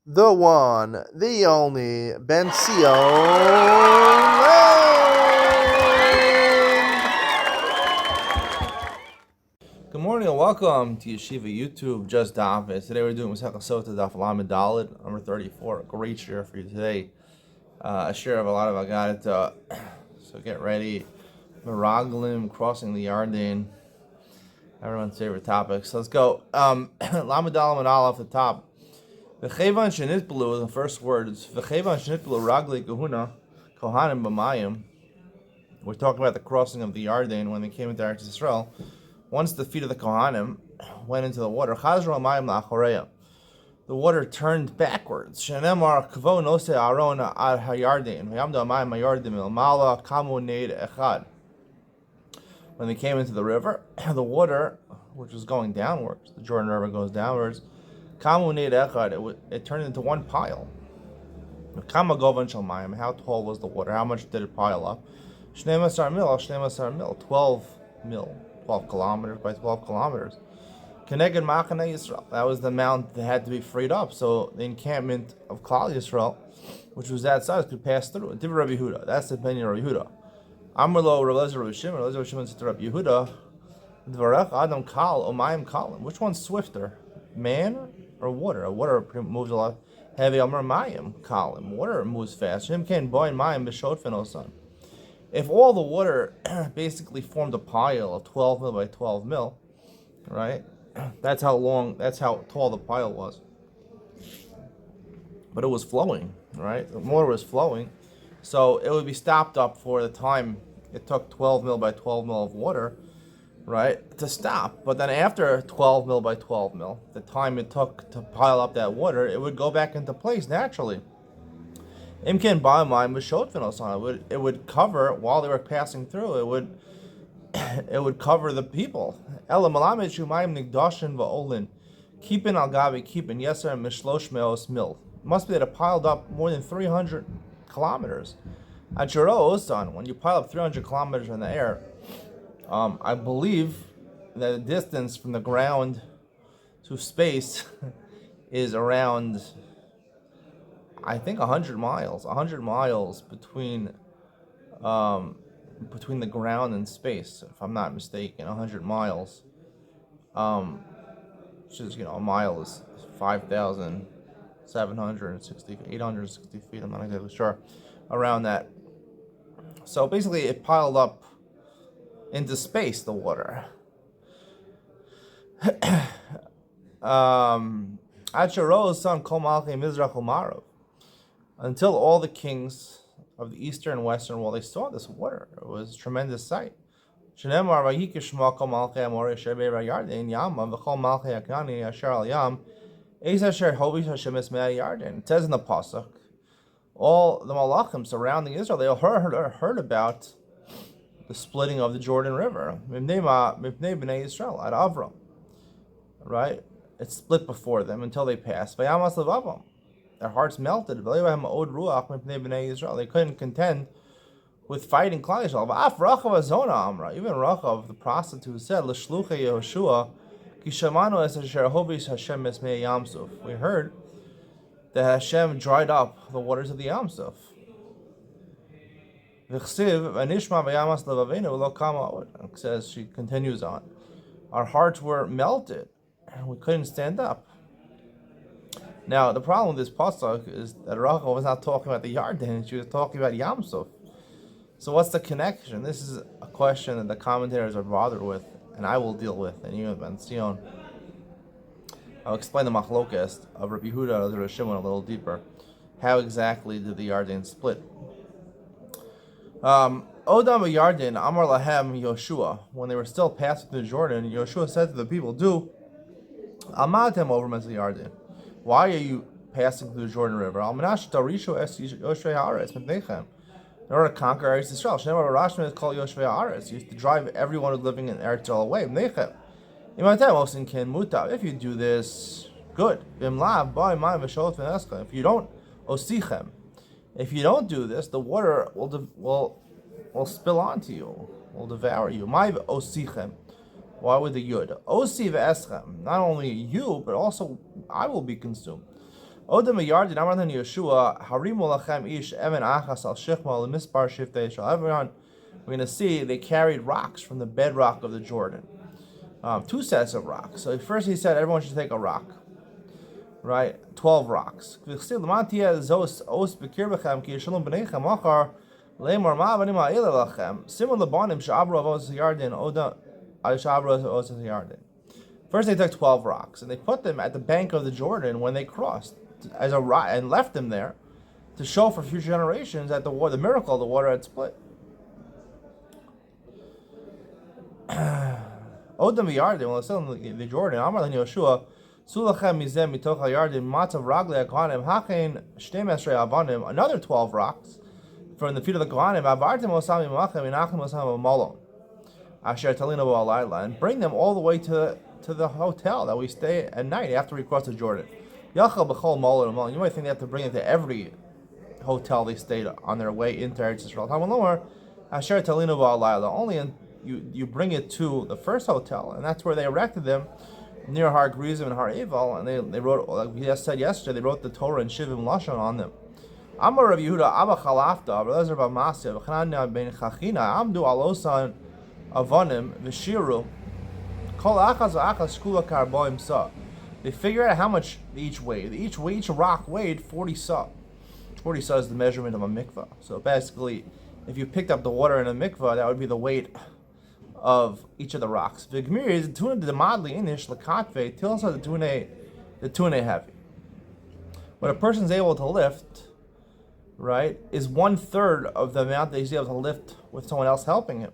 the one, the only, Ben Sion. Good morning and welcome to Yeshiva YouTube, Just Daf It. Today we're doing Daf It Sotah, Daf It, number 34. A great share for you today. A share of a lot of Agadat. So get ready. Meraglim, crossing the Yarden. Everyone's favorite topic. So let's go. Lamed Dalet and Aleph at the top. V'chevan shenitbelu, the first words. V'chevan shenitbelu ragli kahuna kohanim b'mayim. We're talking about the crossing of the Yarden when they came into Eretz Yisrael. Once the feet of the Kohanim went into the water, Chazra Mayim La'achoreya, the water turned backwards. Shenemar Kvo Nose Aaron Ad HaYarden V'yamda Mayim HaYarden Milmala Kamu Neid Echad. When they came into the river, the water, which was going downwards, the Jordan River goes downwards, Kamu Neid Echad, it turned into one pile. Kama Govan Shalmayim, how tall was the water? How much did it pile up? Shnemasar mil, 12 mil. 12 kilometers by 12 kilometers. Keneged Machane Yisrael. That was the amount that had to be freed up. So the encampment of Klal Yisrael, which was that size, could pass through. Div Rabbi Yehuda. That's the opinion of Rabbi Yehuda. Amrlo Rabbi Rabbi Shimon. Rabbi Shimon said to Rabbi Yehuda, Dvarech Adam Kal Omayim Kalim. Which one's swifter, man or water? Water moves a lot. Heavy Amar Mayim Kalim. Water moves fast. Him can boy Mayim B'shot Fenosan. If all the water basically formed a pile of 12 mil by 12 mil, right? That's how tall the pile was. But it was flowing, right? The water was flowing. So it would be stopped up for the time it took 12 mil by 12 mil of water, right, to stop. But then after 12 mil by 12 mil, the time it took to pile up that water, it would go back into place naturally. Imken Ba'amayim B'shot Fenosan. It would cover while they were passing through. It would cover the people. Ela Malamed Shumayim Nigdashin Va'olin. Keepin Al Gavi Keepin Yeser Mishlosh Meos Mil. Must be that it piled up more than 300 kilometers. At Jero Osan, when you pile up 300 kilometers in the air, I believe that the distance from the ground to space is around, I think, 100 miles. 100 miles between the ground and space, if I'm not mistaken. 100 miles. Which is, a mile is 5,760, 860 feet. I'm not exactly sure. Around that. So basically, it piled up into space, the water. Acharo's son Kol Malchei Mizrach U'Marav. Until all the kings of the eastern and western world, they saw this water. It was a tremendous sight. Shenemar Vayikish Kol Malchei Amorei Asher Be'er Yarden Yama V'Chol Malchei Aknani Asher Al Yam Eis Asher Hovish Hashem Esmei Yarden. It says in the pasuk, all the malachim surrounding Israel, they all heard about the splitting of the Jordan River. Mipnei Bnei Yisrael at Avram. Right? It split before them until they passed. Vayamas Levavam. Their hearts melted. They couldn't contend with fighting Klal Yisrael. Even Rachav, the prostitute, said, we heard that Hashem dried up the waters of the Yam Suf. It says, she continues on, our hearts were melted and we couldn't stand up. Now, the problem with this pasuk is that Rachel was not talking about the Yarden, she was talking about Yam Suf. So what's the connection? This is a question that the commentators are bothered with, and I will deal with, and you and Ben Sion. I'll explain the machlokes of Rabbi Yehuda and Rabbi Shimon a little deeper. How exactly did the Yarden split? Odam Yarden, Amar Lahem Yoshua. When they were still passing through Jordan, Yoshua said to the people, Amatem over the Yarden. Why are you passing through the Jordan River? In order to conquer Eretz Yisrael. Rashman is called Yoshvei Haaretz. He used to drive everyone who's living in Eretz Yisrael away. If you do this, good. If you don't, osichem. If you don't do this, the water will spill onto you, will devour you. My osichem. Why would the yud? Osi ve'eschem. Not only you, but also I will be consumed. Odem Yardin Amar Len Yeshua Harimu Lachem Ish Evan Achas Al Shechma Lemispar Shiftei Shal. Everyone, we're going to see they carried rocks from the bedrock of the Jordan. Two sets of rocks. So first he said everyone should take a rock. Right? 12 rocks. Similar First they took 12 rocks and they put them at the bank of the Jordan when they crossed as a rock and left them there to show for future generations that the miracle of the water had split. Odem v'Yarden, well, it's still in the Jordan. Amar Len Yoshua, Sulachem mizem mitoch ha'Yarden matzav raglei ha'kohanim hachein shtei mesrei avanim. Another 12 rocks from the feet of the kohanim. Avartem osam imachem inachem osam malon. Asher talina bo alayla, and bring them all the way to the hotel that we stay at night after we cross the Jordan. Yachal b'chol malon malon. You might think they have to bring it to every hotel they stayed on their way into Eretz Yisrael. Tamalomar Asher talina bo alayla. Only you bring it to the first hotel, and that's where they erected them, near Har Grizim and Har Eval, and they wrote, like we just said yesterday, they wrote the Torah in Shivim Lashon on them. Amar Rav Yehuda Abba Chalafta, Rav Bar Masya, V'chananya ben Chachina, Amdu Alosan Avonim V'shiru, Kol Achaz V'achaz Shkula Karboim Sa. They figure out how much they each weighed. Each rock weighed 40 sa. 40 sa is the measurement of a mikvah. So basically, if you picked up the water in a mikvah, that would be the weight of each of the rocks. The Gemara is the madli inish lakatve tells us the tune heavy. What a person's able to lift, right, is 1/3 of the amount that he's able to lift with someone else helping him.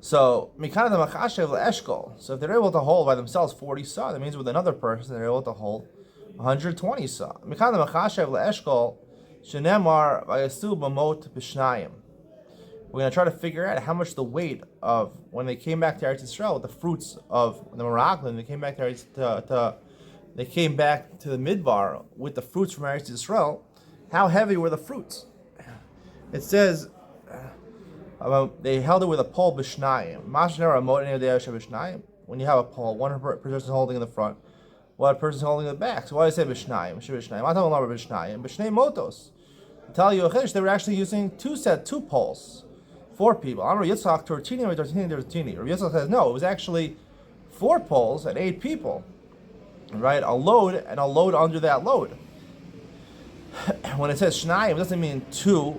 So mikana the machashev leeshkol. So if they're able to hold by themselves 40 sa, that means with another person they're able to hold 120 sa. Mikana the machashev leeshkol shenemar vayasu b'mot b'shnayim. We're going to try to figure out how much the weight of when they came back to Eretz Yisrael with the fruits of the Meraglim. They came back they came back to the Midbar with the fruits from Eretz Yisrael. How heavy were the fruits? It says they held it with a pole b'shnayim. When you have a pole, one person is holding in the front, one person is holding in the back. So why do I say b'shnayim? B'shnei motos. Tell you they were actually using two poles. 4 people. Amar Yitzchak Tortini or Tortini. Rabbi Yitzchak says no. It was actually 4 poles and 8 people. Right, a load and a load under that load. When it says Shnayim, it doesn't mean 2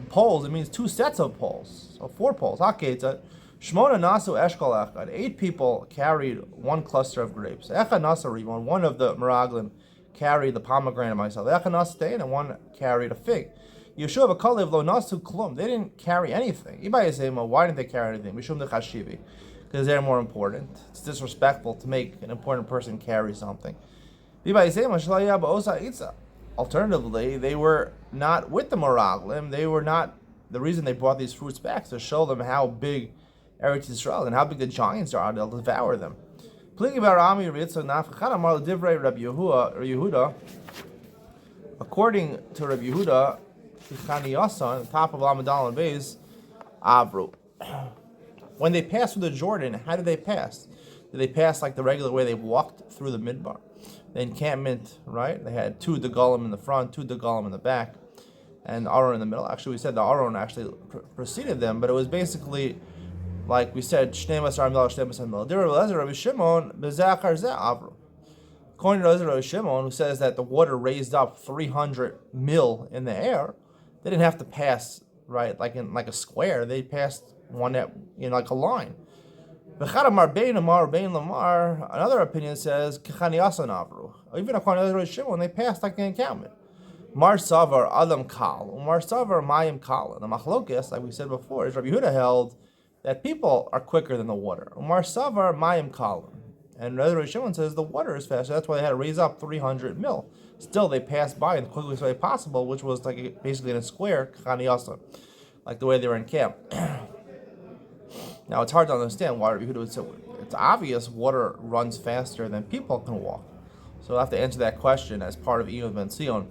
poles. It means 2 sets of poles. So 4 poles. Haketa Shmona Nasu Eshkol Echad. 8 people carried 1 cluster of grapes. Echad Nasu Rimon. One of the Meraglim carried the pomegranate myself. Echad Nasu Tein, and one carried a fig. Yeshua v'Kalev lo nasu klum. They didn't carry anything. Ibai Yisema, why didn't they carry anything? Mishum dechashivi, because they're more important. It's disrespectful to make an important person carry something. Ibai Yisema shlayah ba'osa itza. Alternatively, they were not with the Meraglim. They were not. The reason they brought these fruits back to show them how big Eretz Yisrael and how big the giants are. They'll devour them. Pligi barami Yitzchak nafchad amar l'divrei Rabbi Yehuda. According to Rabbi Yehuda, on the top of Lamadal and Beis, Avru. When they passed through the Jordan, how did they pass? Did they pass like the regular way they walked through the Midbar? The encampment, right? They had 2 Degalim in the front, 2 Degalim in the back, and Aron in the middle. Actually, we said the Aron actually preceded them, but it was basically, like we said, Shnei Masar Mil, Shnei Masar Mil. Rabbi Shimon, Bezachar Zeh Avru. According to Rabbi Shimon, who says that the water raised up 300 mil in the air, they didn't have to pass right like a square. They passed one like a line. Another opinion says even according to Rabbi Shimon, they passed like an encampment. Mar Savar Adam Kal, Mar Savar Mayim Kal. The Machlokes, like we said before, is Rabbi Yehuda held that people are quicker than the water. Mar Savar Mayim Kal. And Rabbi Shimon says the water is faster. That's why they had to raise up 300 mil. Still, they passed by in the quickest way possible, which was like basically in a square, like the way they were in camp. Now, it's hard to understand why Rabbi Yehuda would say it's obvious water runs faster than people can walk. So we'll have to answer that question as part of Iyun Ben Sion.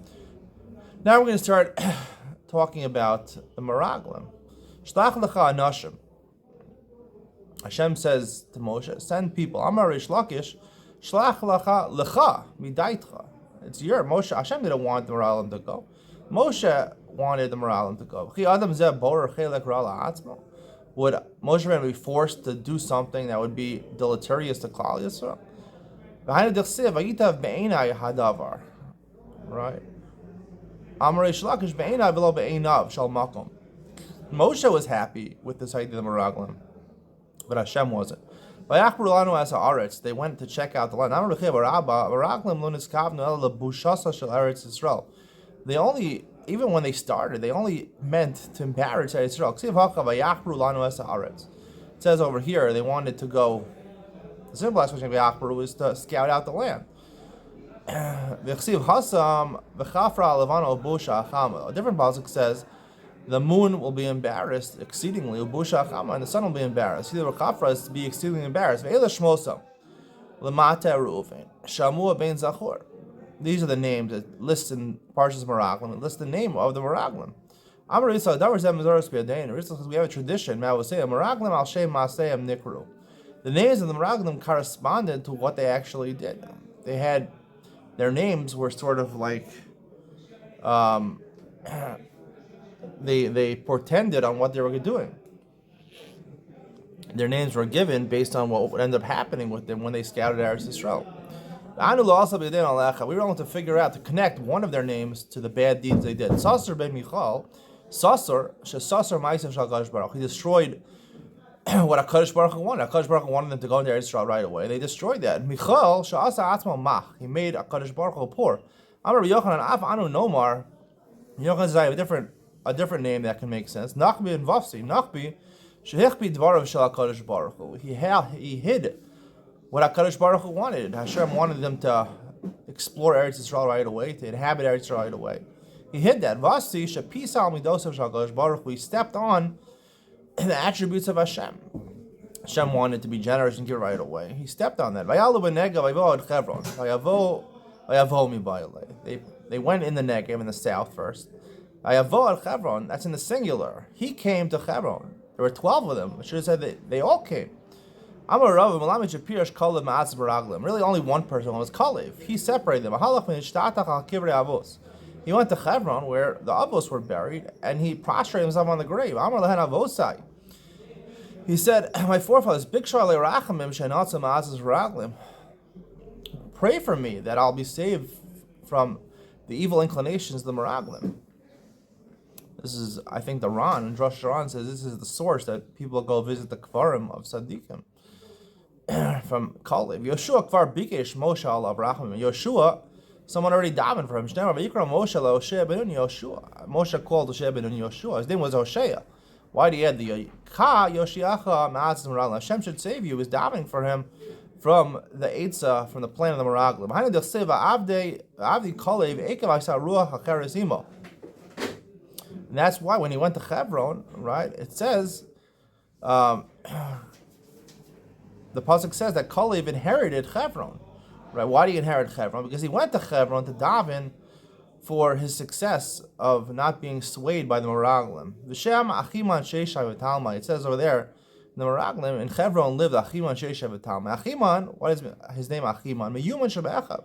Now we're going to start talking about the Meraglim. Shlach lecha anashim. Hashem says to Moshe, send people. Amar Rish Lakish, Shlach lecha midaitcha. It's your Moshe. Hashem didn't want the Meraglim to go. Moshe wanted the Meraglim to go. Would Moshe Rabbeinu be forced to do something that would be deleterious to Klal Yisrael? Right? Moshe was happy with this idea of the Meraglim, but Hashem wasn't. They went to check out the land. They only, even when they started, they only meant to embarrass Israel. It says over here they wanted to go. The simple explanation of Yachbru is to scout out the land. A different pasuk says the moon will be embarrassed exceedingly, and the sun will be embarrassed. Either Chafra is to be exceedingly embarrassed. These are the names that list in Parshas Meraglim. It lists the name of the Meraglim. We have a tradition. The names of the Meraglim corresponded to what they actually did. They had their names were sort of like they portended on what they were doing. Their names were given based on what would end up happening with them when they scouted Eretz Yisrael. We were able to figure out, to connect one of their names to the bad deeds they did. Sasser ben Michal, Sasser Ma'asav Shal Kadosh Baruch. He destroyed what HaKadosh Baruch Hu wanted. HaKadosh Baruch Hu wanted them to go into Eretz Yisrael right away. They destroyed that. Michal Sha'asa Atzmo Mach. He made HaKadosh Baruch Hu poor. Amar Yochanan Af Anu Nomar. Yochanan says I have a different name that can make sense. Nachbi and Vafsi. Nachbi Shehichbi Dvarav Shal HaKadosh Baruch Hu. He hid what HaKadosh Baruch Hu wanted. Hashem wanted them to explore Eretz Yisrael right away, to inhabit Eretz Yisrael right away. He hid that. Vasi Shapisa Al Midosav Shal HaKadosh Baruch Hu. He stepped on the attributes of Hashem. Hashem wanted to be generous and give right away. He stepped on that. They went in the Negev in the south first. That's in the singular. He came to Hebron. There were 12 of them. I should have said that they all came. Really, only one person was Kalev. He separated them. He went to Hebron where the Avos were buried, and he prostrated himself on the grave. He said, my forefathers, pray for me that I'll be saved from the evil inclinations of the Meraglim. This is, I think, the Ran, and Rosh Hashanah says this is the source that people go visit the Kvarim of Tzaddikim from Kalev. Yoshua Kvar Bikesh Moshe al Avraham. Yoshua, someone already davened for him. Moshe called Hoshea ben Yoshua. His name was Hoshea. Why do you add the Ka Yoshiacha Ma'atzim Meraglim? Hashem should save you. He was davening for him from the Eitzah, from the plan of the Meraglim. And that's why when he went to Hebron, right, it says, the pasuk says that Kalev inherited Hebron. Right? Why did he inherit Hebron? Because he went to Hebron to daven for his success of not being swayed by the Meraglim. V'shem Achiman Sheishai v'Talmai. It says over there, in the Meraglim, in Hebron lived Achiman Sheishai v'Talmai. Achiman, what is his name? Achiman. Meyuman Shebe'echav.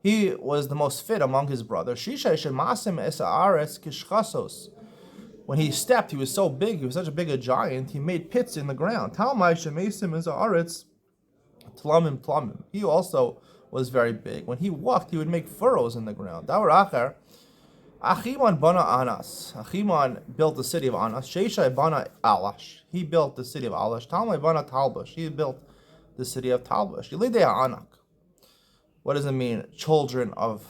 He was the most fit among his brothers. Shishai Shemasim Esa'aretz Kishchasos. When he stepped, he was so big, he was such a big giant, he made pits in the ground. Talmai Shemasim Esa'aretz Tlamim. He also was very big. When he walked, he would make furrows in the ground. Dawar Acher, Achiman Bana Anas. Achiman built the city of Anas. Sheshai Bana Alash. He built the city of Alash. Talmai Bana Talbush. He built the city of Talbush. Yilidei Anak. What does it mean? Children of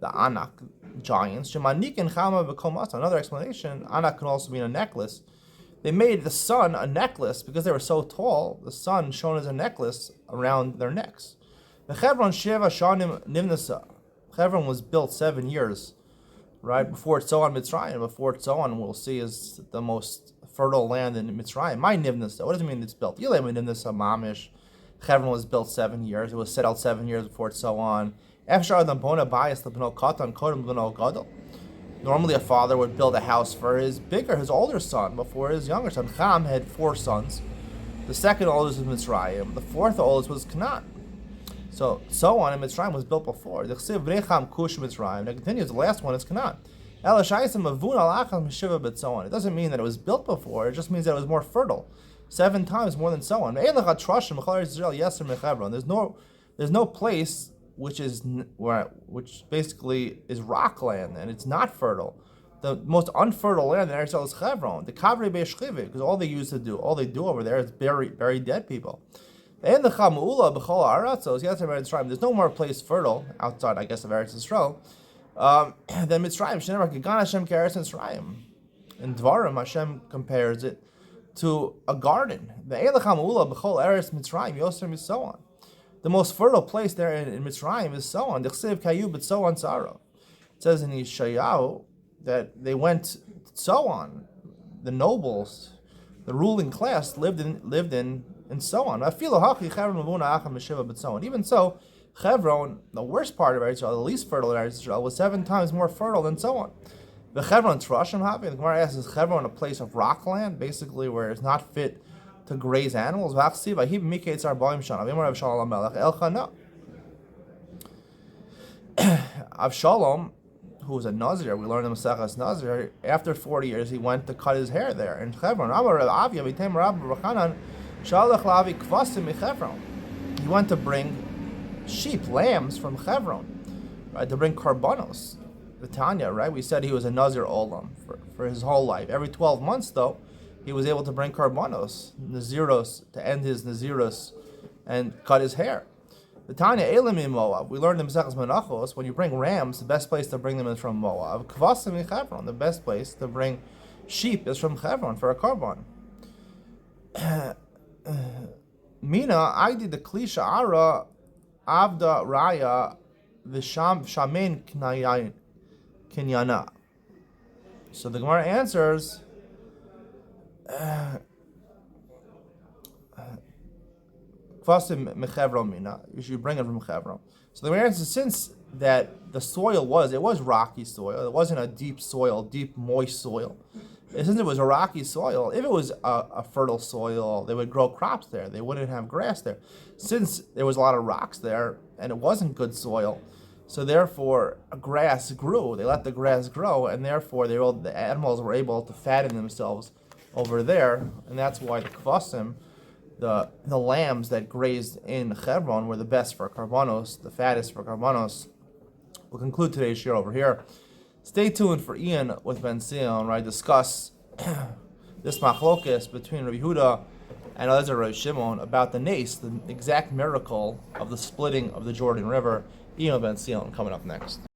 the Anak giants. Shemanik and Chama V'Komas. Another explanation, Anak can also mean a necklace. They made the sun a necklace because they were so tall. The sun shone as a necklace around their necks. The Hebron Sheva Shanim Nivnasa. Hebron was built 7 years, right before Tzoan Mitzrayim. Before Tzoan, we'll see, is the most fertile land in Mitzrayim. My Nivnasa. What does it mean it's built? Yilei Nivnasa Mamish. Hebron was built 7 years. It was set out 7 years before Tzoan. Efshar Adam Bona Bias Lebno Katan Kodem Lebno Gadol. Normally, a father would build a house for his older son before his younger son. Cham had 4 sons. The second oldest was Mitzrayim. The fourth oldest was Canaan. So on in Mitzrayim was built before. The Chsiv Brecham Kush Mitzrayim. That continues. The last one is Canaan. It doesn't mean that it was built before. It just means that it was more fertile, 7 times more than so on. There's no place which basically is rockland and it's not fertile. The most unfertile land in Eretz Yisrael is Hebron, the Kavrei Be'eshchive, because all they do over there is bury dead people. And the Chamu'ula b'chol ha'aratzos, there's no more place fertile outside, I guess, of Eretz Yisrael than Mitzrayim. Shneimar Kigan Hashem Keretz Mitzrayim. In Dvarim, Hashem compares it to a garden. The Ein Chamu'ula b'chol Eretz Mitzrayim Yoser Misoan. The most fertile place there in Mitzrayim is Soan. D'chsev Kayu b'Soan Tzara. It says in Yeshayahu that they went so on. The nobles, the ruling class, lived in so on. Even so, Hebron, the worst part of Eretz Yisrael, the least fertile in Eretz Yisrael, was 7 times more fertile than so on. The Hebron Trashim happy. The Gemara asks, is Hebron a place of rockland, basically where it's not fit to graze animals? Avshalom, who was a Nazir, we learned in Masechas Nazir, after 40 years he went to cut his hair there in Hebron. He went to bring sheep, lambs from Hebron, right, to bring karbanos. The Tanya, right? We said he was a Nazir Olam for his whole life. Every 12 months, though, he was able to bring karbanos, naziros, to end his naziros and cut his hair. The Tanya Elim in Moab. We learned in Masechas Menachos, when you bring rams, the best place to bring them is from Moab. Kvasim in Hebron, the best place to bring sheep is from Hebron for a karban. Mina, I did the Klisha Ara Avda Raya Visham Shamin Kinyana. So the Gemara answers. You should bring it from Chevron. So the answer, since that the soil was rocky soil, it wasn't a deep soil, deep moist soil. And since it was a rocky soil, if it was a fertile soil, they would grow crops there. They wouldn't have grass there. Since there was a lot of rocks there and it wasn't good soil, so therefore grass grew. They let the grass grow, and therefore the animals were able to fatten themselves over there, and that's why the kvasim, the lambs that grazed in Hebron, were the best for karbanos, the fattest for karbanos. We'll conclude today's shir over here. Stay tuned for Ian with Ben Sion, where I discuss this machlokes between Rabbi Yehuda and Rabbi Shimon about the nace, the exact miracle of the splitting of the Jordan River. Ian with Ben Sion coming up next.